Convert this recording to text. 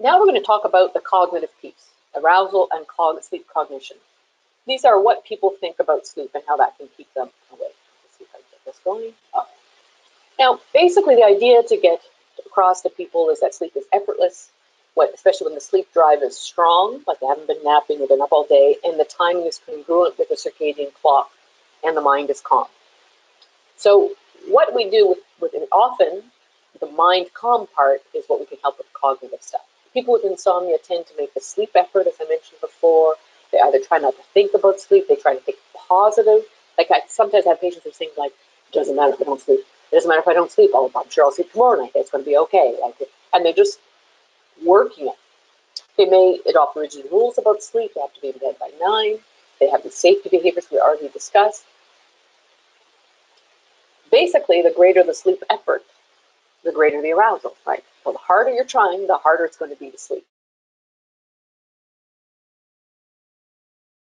Now we're going to talk about the cognitive piece, arousal and sleep cognition. These are what people think about sleep and how that can keep them awake. Let's see if I can get this going. Oh. Now, basically the idea to get across to people is that sleep is effortless, especially when the sleep drive is strong, like they haven't been napping, they've been up all day, and the timing is congruent with the circadian clock, and the mind is calm. So what we do with it often, the mind calm part is what we can help with cognitive stuff. People with insomnia tend to make the sleep effort, as I mentioned before. They either try not to think about sleep, they try to think positive. Like I sometimes have patients who think like, it doesn't matter if I don't sleep. It doesn't matter if I don't sleep. Oh, I'm sure I'll sleep tomorrow night. It's going to be okay. And they're just working it. They may adopt rigid rules about sleep. They have to be in bed by 9. They have the safety behaviors we already discussed. Basically, the greater the sleep effort, the greater the arousal, right? So the harder you're trying, the harder it's going to be to sleep.